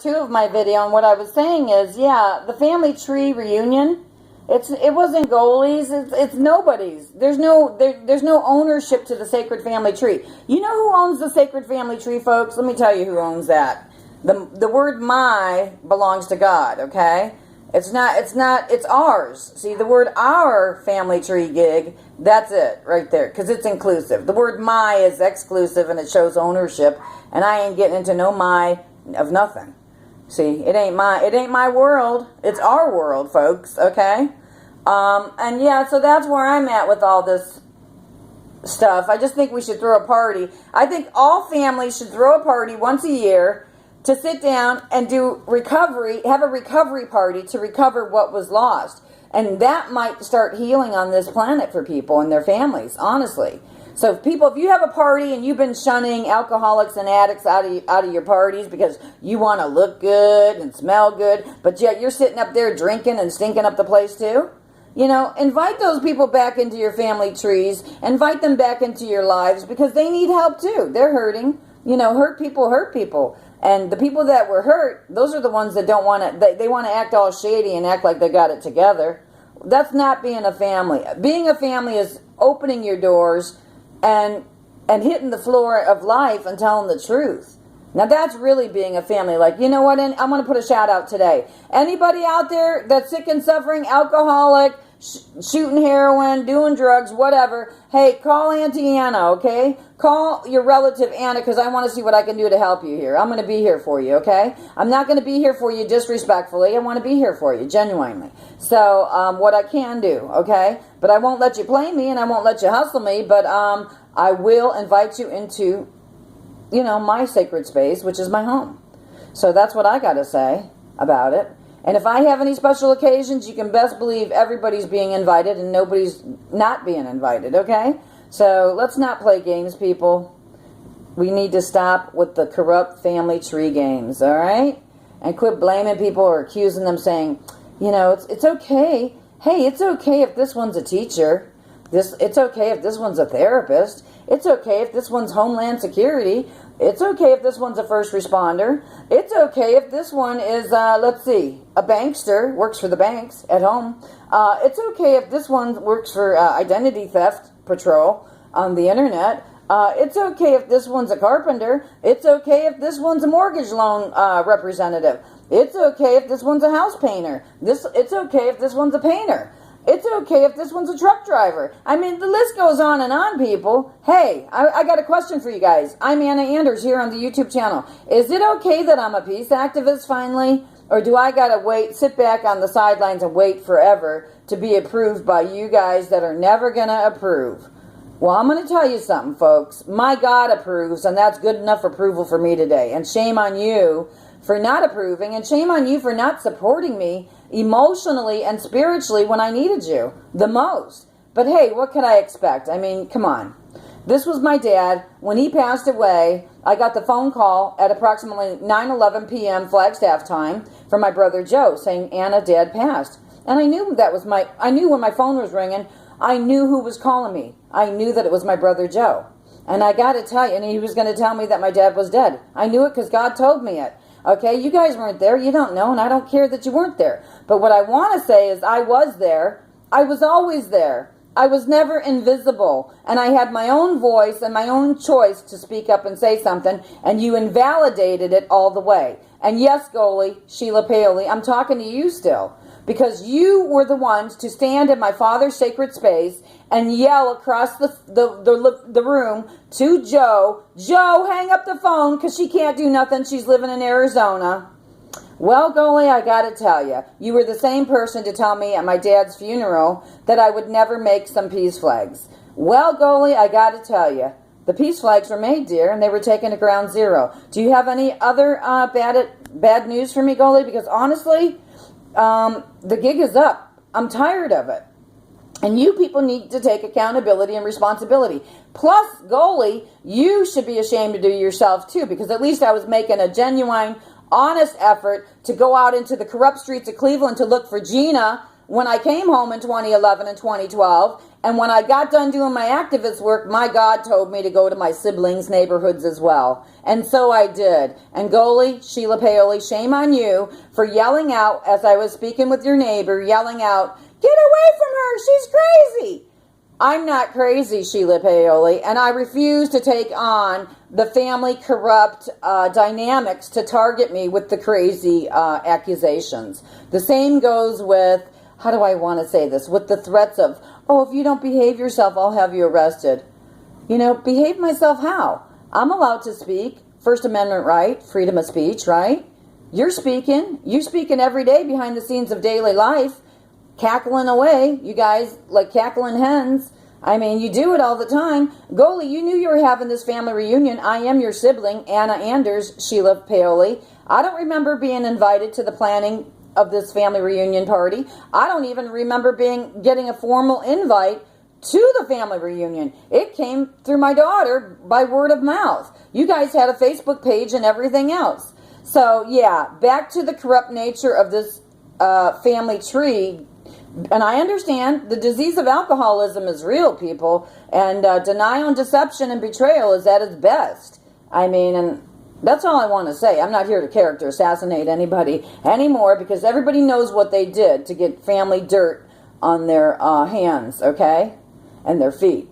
2 of my video, and what I was saying is, yeah, the family tree reunion, it wasn't Goaly's, it's nobody's. There's no ownership to the sacred family tree. You know who owns the sacred family tree, folks? Let me tell you who owns that. The word my belongs to God, okay? It's ours. See, the word our family tree gig, that's it right there, because it's inclusive. The word my is exclusive and it shows ownership, and I ain't getting into no my of nothing. See, it ain't my world. It's our world, folks, okay? And yeah, so that's where I'm at with all this stuff. I just think we should throw a party. I think all families should throw a party once a year to sit down and do recovery, have a recovery party to recover what was lost. And that might start healing on this planet for people and their families, honestly. So if you have a party and you've been shunning alcoholics and addicts out of your parties because you want to look good and smell good, but yet you're sitting up there drinking and stinking up the place too, invite those people back into your family trees, invite them back into your lives, because they need help too. They're hurting. Hurt people. And the people that were hurt, those are the ones that don't want to, they want to act all shady and act like they got it together. That's not being a family. Being a family is opening your doors and hitting the floor of life and telling the truth. Now that's really being a family. Like, you know what? And I'm going to put a shout out today. Anybody out there that's sick and suffering, alcoholic, shooting heroin, doing drugs, whatever, hey, call Auntie Anna, okay? Call your relative Anna, because I want to see what I can do to help you here. I'm going to be here for you, okay? I'm not going to be here for you disrespectfully. I want to be here for you, genuinely. So, what I can do, okay? But I won't let you play me, and I won't let you hustle me, but I will invite you into, my sacred space, which is my home. So that's what I got to say about it. And if I have any special occasions, you can best believe everybody's being invited and nobody's not being invited, okay? So let's not play games, people. We need to stop with the corrupt family tree games, all right? And quit blaming people or accusing them, saying, it's okay. Hey, it's okay if this one's a teacher. It's okay if this one's a therapist. It's okay if this one's Homeland Security. It's okay if this one's a first responder. It's okay if this one is, a bankster, works for the banks at home. It's okay if this one works for identity theft patrol on the internet. It's okay if this one's a carpenter. It's okay if this one's a mortgage loan representative. It's okay if this one's a house painter. It's okay if this one's a painter. It's okay if this one's a truck driver. I mean, the list goes on, people. Hey, I got a question for you guys. I'm Anna Anders here on the YouTube channel. Is it okay that I'm a peace activist finally? Or do I got to sit back on the sidelines and wait forever to be approved by you guys that are never going to approve? Well, I'm going to tell you something, folks. My God approves, and that's good enough approval for me today. And shame on you for not approving, and shame on you for not supporting me emotionally and spiritually when I needed you the most. But hey, what could I expect? I mean, come on. This was my dad. When he passed away, I got the phone call at approximately 9:11 p.m. Flagstaff time from my brother Joe saying, Anna, Dad passed. And I knew I knew when my phone was ringing, I knew who was calling me. I knew that it was my brother Joe. And I got to tell you, and he was going to tell me that my dad was dead. I knew it because God told me it. Okay, you guys weren't there. You don't know, and I don't care that you weren't there. But what I want to say is I was there. I was always there. I was never invisible. And I had my own voice and my own choice to speak up and say something, and you invalidated it all the way. And yes, Goaly, Sheila Paley, I'm talking to you still. Because you were the ones to stand in my father's sacred space and yell across the room to Joe, Joe, hang up the phone because she can't do nothing. She's living in Arizona. Well, Goaly, I got to tell you, you were the same person to tell me at my dad's funeral that I would never make some peace flags. Well, Goaly, I got to tell you, the peace flags were made, dear, and they were taken to ground zero. Do you have any other bad news for me, Goaly? Because honestly, the gig is up. I'm tired of it. And you people need to take accountability and responsibility. Plus, Goaly, you should be ashamed to do yourself too, because at least I was making a genuine, honest effort to go out into the corrupt streets of Cleveland to look for Gina when I came home in 2011 and 2012, and when I got done doing my activist work, my God told me to go to my siblings' neighborhoods as well. And so I did. And Goli, Sheila Paoli, shame on you for yelling out, as I was speaking with your neighbor, yelling out, "Get away from her, she's crazy." I'm not crazy, Sheila Paoli, and I refuse to take on the family corrupt dynamics to target me with the crazy accusations. The same goes with, how do I want to say this, with the threats of, oh, if you don't behave yourself, I'll have you arrested. You know, behave myself how? I'm allowed to speak. First Amendment right, freedom of speech, right? You're speaking every day behind the scenes of daily life, cackling away, you guys, like cackling hens. I mean, you do it all the time. Goli, you knew you were having this family reunion. I am your sibling, Anna Anders, Sheila Paoli. I don't remember being invited to the planning of this family reunion party. I don't even remember getting a formal invite to the family reunion. It came through my daughter by word of mouth. You guys had a Facebook page and everything else. So, yeah, back to the corrupt nature of this family tree. And I understand the disease of alcoholism is real, people, and denial and deception and betrayal is at its best. I mean, and that's all I want to say. I'm not here to character assassinate anybody anymore because everybody knows what they did to get family dirt on their hands, okay, and their feet.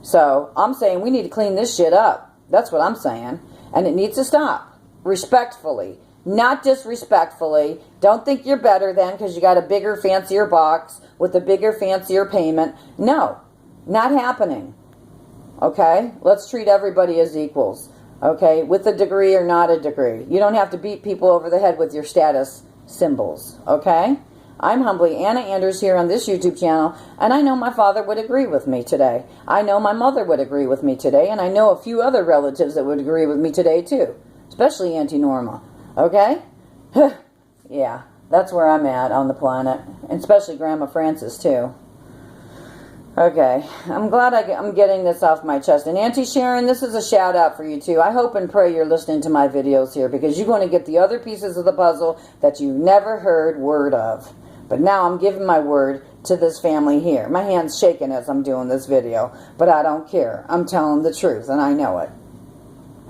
So I'm saying we need to clean this shit up. That's what I'm saying. And it needs to stop, respectfully. Not disrespectfully. Don't think you're better than because you got a bigger, fancier box with a bigger, fancier payment. No, not happening. Okay? Let's treat everybody as equals. Okay? With a degree or not a degree. You don't have to beat people over the head with your status symbols. Okay? I'm humbly Anna Anders here on this YouTube channel, and I know my father would agree with me today. I know my mother would agree with me today, and I know a few other relatives that would agree with me today too. Especially Auntie Norma. Okay? Yeah, that's where I'm at on the planet. And especially Grandma Frances, too. Okay, I'm glad I'm getting this off my chest. And Auntie Sharon, this is a shout out for you, too. I hope and pray you're listening to my videos here because you're going to get the other pieces of the puzzle that you never heard word of. But now I'm giving my word to this family here. My hand's shaking as I'm doing this video, but I don't care. I'm telling the truth, and I know it.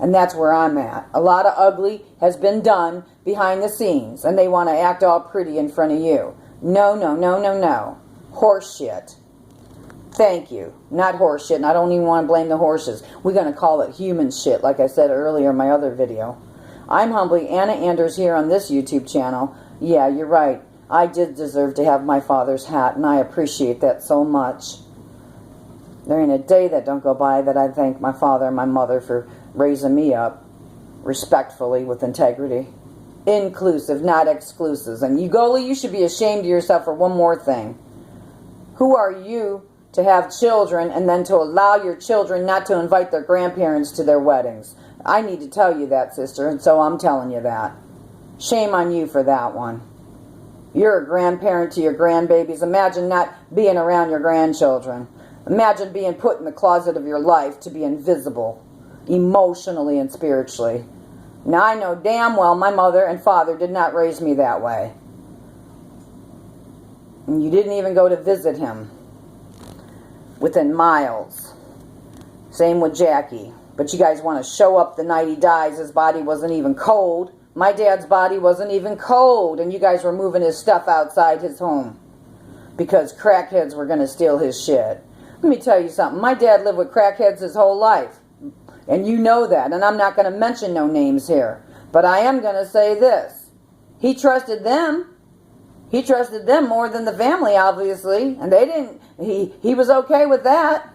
And that's where I'm at. A lot of ugly has been done behind the scenes, and they want to act all pretty in front of you. No, no, no, no, no. Horse shit. Thank you. Not horse shit, and I don't even want to blame the horses. We're going to call it human shit, like I said earlier in my other video. I'm humbly Anna Anders here on this YouTube channel. Yeah, you're right. I did deserve to have my father's hat, and I appreciate that so much. There ain't a day that don't go by that I thank my father and my mother for raising me up respectfully with integrity. Inclusive, not exclusive. And you, Goli, you should be ashamed of yourself for one more thing. Who are you to have children and then to allow your children not to invite their grandparents to their weddings? I need to tell you that, sister, and so I'm telling you that. Shame on you for that one. You're a grandparent to your grandbabies. Imagine not being around your grandchildren. Imagine being put in the closet of your life to be invisible, emotionally and spiritually. Now, I know damn well my mother and father did not raise me that way. And you didn't even go to visit him within miles. Same with Jackie. But you guys want to show up the night he dies. His body wasn't even cold. My dad's body wasn't even cold. And you guys were moving his stuff outside his home because crackheads were going to steal his shit. Let me tell you something. My dad lived with crackheads his whole life. And you know that. And I'm not going to mention no names here. But I am going to say this. He trusted them. He trusted them more than the family, obviously. And they didn't. He was okay with that.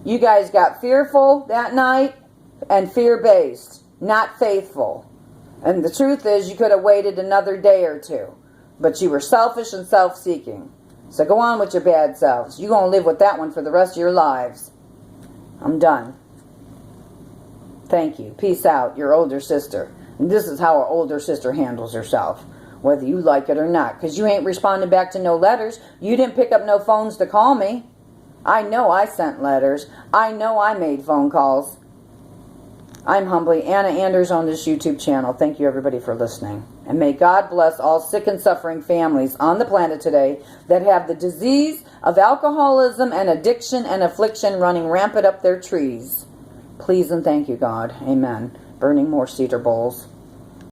You guys got fearful that night and fear-based. Not faithful. And the truth is you could have waited another day or two. But you were selfish and self-seeking. So go on with your bad selves. You're going to live with that one for the rest of your lives. I'm done. Thank you. Peace out. Your older sister. And this is how our older sister handles herself. Whether you like it or not. Because you ain't responding back to no letters. You didn't pick up no phones to call me. I know I sent letters. I know I made phone calls. I'm humbly Anna Anders on this YouTube channel. Thank you, everybody, for listening. And may God bless all sick and suffering families on the planet today that have the disease of alcoholism and addiction and affliction running rampant up their trees. Please and thank you, God. Amen. Burning more cedar bowls.